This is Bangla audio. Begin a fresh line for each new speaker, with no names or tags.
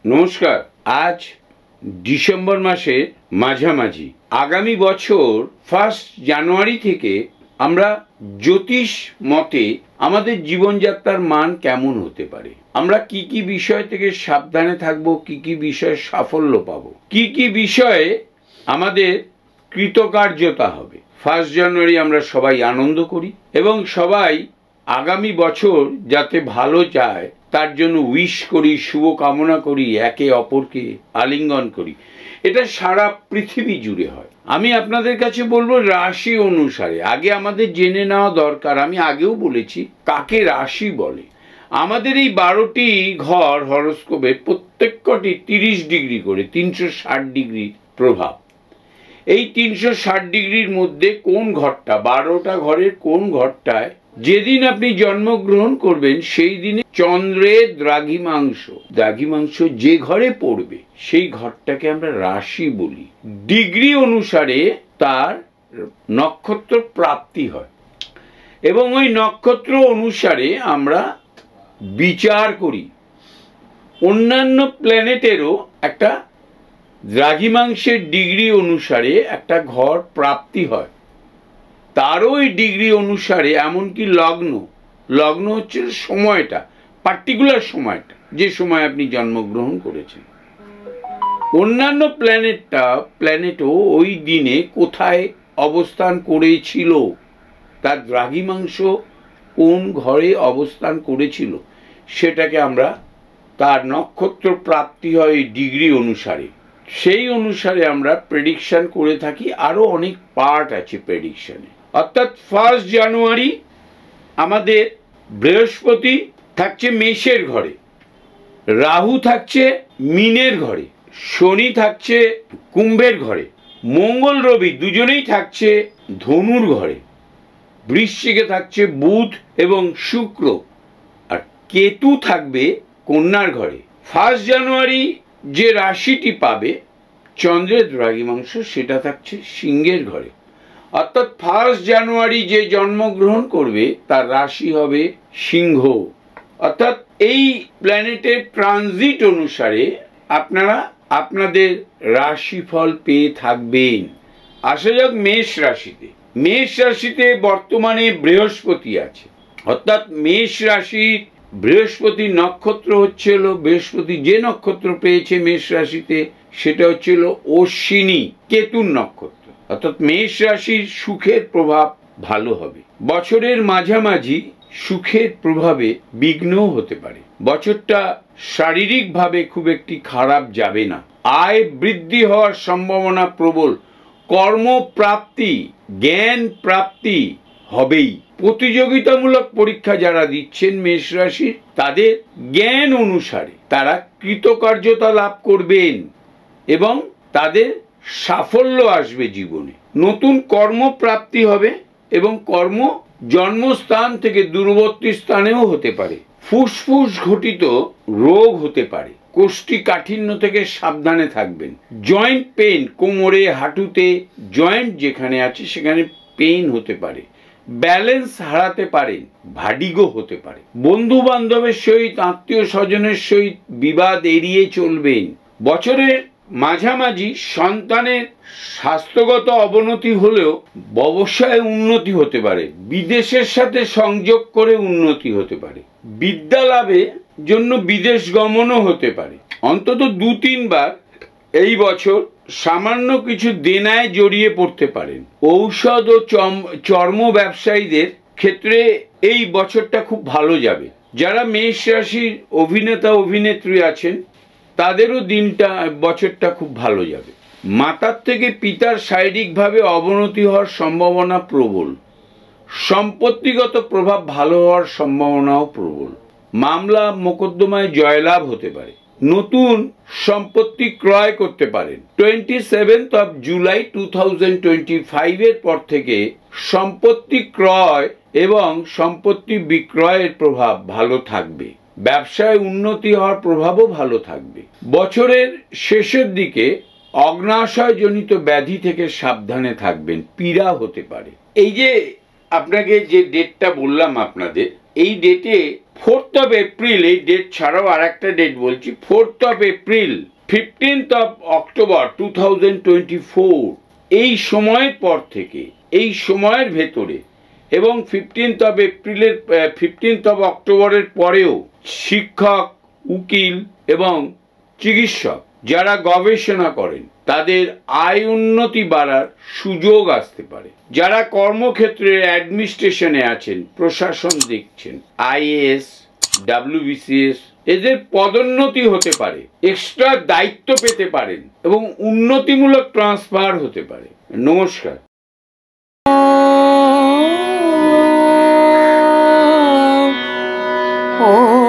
নমস্কার। আজ ডিসেম্বর মাসের মাঝামাঝি। আগামী বছর 1 জানুয়ারি থেকে আমরা জ্যোতিষ মতে আমাদের জীবনযাত্রার মান কেমন হতে পারে, আমরা কি কি বিষয় থেকে সাবধানে থাকব, কি কি বিষয়ে সাফল্য পাবো, কি কি বিষয়ে আমাদের কৃতকার্যতা হবে। 1 জানুয়ারি আমরা সবাই আনন্দ করি এবং সবাই আগামী বছর যাতে ভালো যায় তার জন্য উইশ করি, শুভ কামনা করি, একে অপরকে আলিঙ্গন করি। এটা সারা পৃথিবী জুড়ে হয়। আমি আপনাদের কাছে বলবো রাশি অনুসারে আগে আমাদের জেনে নেওয়া দরকার। আমি আগেও বলেছি কাকে রাশি বলে। আমাদের এই 12টি ঘর হরোস্কোপে প্রত্যেকটি 30 ডিগ্রি করে 360 ডিগ্রির প্রভাব। এই 360 ডিগ্রির মধ্যে কোন ঘরটা, 12টা ঘরের কোন ঘরটায় যেদিন আপনি জন্মগ্রহণ করবেন সেই দিনে চন্দ্রের দ্রাঘিমাংশ যে ঘরে পড়বে সেই ঘরটাকে আমরা রাশি বলি। ডিগ্রি অনুসারে তার নক্ষত্র প্রাপ্তি হয় এবং ওই নক্ষত্র অনুসারে আমরা বিচার করি। অন্যান্য প্ল্যানেটেরও একটা দ্রাঘিমাংশের ডিগ্রি অনুসারে একটা ঘর প্রাপ্তি হয়, তারও ওই ডিগ্রি অনুসারে। এমনকি লগ্ন হচ্ছে সময়টা, পার্টিকুলার সময়টা, যে সময় আপনি জন্মগ্রহণ করেছেন। অন্যান্য প্ল্যানেটও ওই দিনে কোথায় অবস্থান করেছিল, তার দ্রাঘিমাংশ কোন ঘরে অবস্থান করেছিল সেটাকে আমরা, তার নক্ষত্র প্রাপ্তি হয় এই ডিগ্রি অনুসারে। সেই অনুসারে আমরা প্রেডিকশন করে থাকি। আরও অনেক পার্ট আছে প্রেডিকশনে। অর্থাৎ 1 জানুয়ারি আমাদের বৃহস্পতি থাকছে মেষের ঘরে, রাহু থাকছে মীনের ঘরে, শনি থাকছে কুম্ভের ঘরে, মঙ্গল রবি দুজনেই থাকছে ধনুর ঘরে, বৃশ্চিকে থাকছে বুধ এবং শুক্র, আর কেতু থাকবে কন্যার ঘরে। 1 জানুয়ারি যে রাশিটি পাবে চন্দ্রের দ্রাঘিমাংশ সেটা থাকছে সিংহের ঘরে। অর্থাৎ 1 জানুয়ারি যে জন্মগ্রহণ করবে তার রাশি হবে সিংহ। অর্থাৎ এই প্ল্যানেটের ট্রানজিট অনুসারে আপনারা আপনাদের রাশিফল পেয়ে থাকবেন। আসা যাক মেষ রাশিতে। মেষ রাশিতে বর্তমানে বৃহস্পতি আছে। অর্থাৎ মেষ রাশির বৃহস্পতি নক্ষত্র হচ্ছিল, বৃহস্পতি যে নক্ষত্র পেয়েছে মেষ রাশিতে সেটা হচ্ছিল অশ্বিনী, কেতুর নক্ষত্র। অর্থাৎ মেষ রাশির সুখের প্রভাব ভালো হবে। বছরের মাঝামাঝি সুখের প্রভাবে বিঘ্নও হতে পারে। বছরটা শারীরিকভাবে খুব একটি খারাপ যাবে না। আয় বৃদ্ধি হওয়ার সম্ভাবনা প্রবল। কর্মপ্রাপ্তি, জ্ঞান প্রাপ্তি হবেই। প্রতিযোগিতামূলক পরীক্ষা যারা দিচ্ছেন মেষ রাশির, তাদের জ্ঞান অনুসারে তারা কৃতকার্যতা লাভ করবেন এবং তাদের সাফল্য আসবে জীবনে। নতুন কর্মপ্রাপ্তি হবে এবং কর্ম জন্মস্থান থেকে দূরবর্তী স্থানেও হতে পারে। ফুসফুস ঘটিত রোগ হতে পারে। কোষ্ঠীকাঠিন্য থেকে সাবধানে থাকবেন। জয়েন্ট পেন, কোমরে, হাঁটুতে জয়েন্ট যেখানে আছে সেখানে পেইন হতে পারে। ব্যালেন্স হারাতে পারেন, ভাডিগো হতে পারে। বন্ধু বান্ধবের সহিত, আত্মীয় স্বজনের সহিত বিবাদ এড়িয়ে চলবেন। বছরের মাঝামাঝি সন্তানের স্বাস্থ্যগত অবনতি হলেও ব্যবসায় উন্নতি হতে পারে। বিদেশের সাথে সংযোগ করে উন্নতি হতে পারে। বিদ্যা লাভের জন্য বিদেশ গমনও হতে পারে। অন্তত 2-3 বার এই বছর সামান্য কিছু দেনায় জড়িয়ে পড়তে পারেন। ঔষধ ও চর্ম ব্যবসায়ীদের ক্ষেত্রে এই বছরটা খুব ভালো যাবে। যারা মেষ রাশির অভিনেতা অভিনেত্রী আছেন তাদেরও বছরটা খুব ভালো যাবে। মাতার থেকে পিতার শারীরিকভাবে অবনতি হওয়ার সম্ভাবনা প্রবল। সম্পত্তিগত প্রভাব ভালো হওয়ার সম্ভাবনাও প্রবল। মামলা মোকদ্দমায় জয়লাভ হতে পারে। নতুন সম্পত্তি ক্রয় করতে পারেন। 27 জুলাই 2025 এর পর থেকে সম্পত্তি ক্রয় এবং সম্পত্তি বিক্রয়ের প্রভাব ভালো থাকবে। ব্যবসায় উন্নতি হওয়ার প্রভাবও ভালো থাকবে। বছরের শেষের দিকে অগ্নাশয়জনিত ব্যাধি থেকে সাবধানে থাকবেন, পীড়া হতে পারে। এই যে আপনাকে যে ডেটটা বললাম আপনাদের, এই ডেটে 4th of April, এই ডেট ছাড়াও আর একটা ডেট বলছি, 4th of April, 15th of October 2024, এই সময়ের পর থেকে, এই সময়ের ভেতরে এবং 15th of April-এর 15th of October-এর পরেও শিক্ষক, উকিল এবং চিকিৎসক যারা গবেষণা করেন তাদের আয় উন্নতি বাড়ার সুযোগ আসতে পারে। যারা কর্মক্ষেত্রে অ্যাডমিনিস্ট্রেশনে আছেন, প্রশাসন দেখছেন, আইএএস, ডাব্লিউবিসিএস, এদের পদোন্নতি হতে পারে, এক্সট্রা দায়িত্ব পেতে পারেন এবং উন্নতিমূলক ট্রান্সফার হতে পারে। নমস্কার।
Oh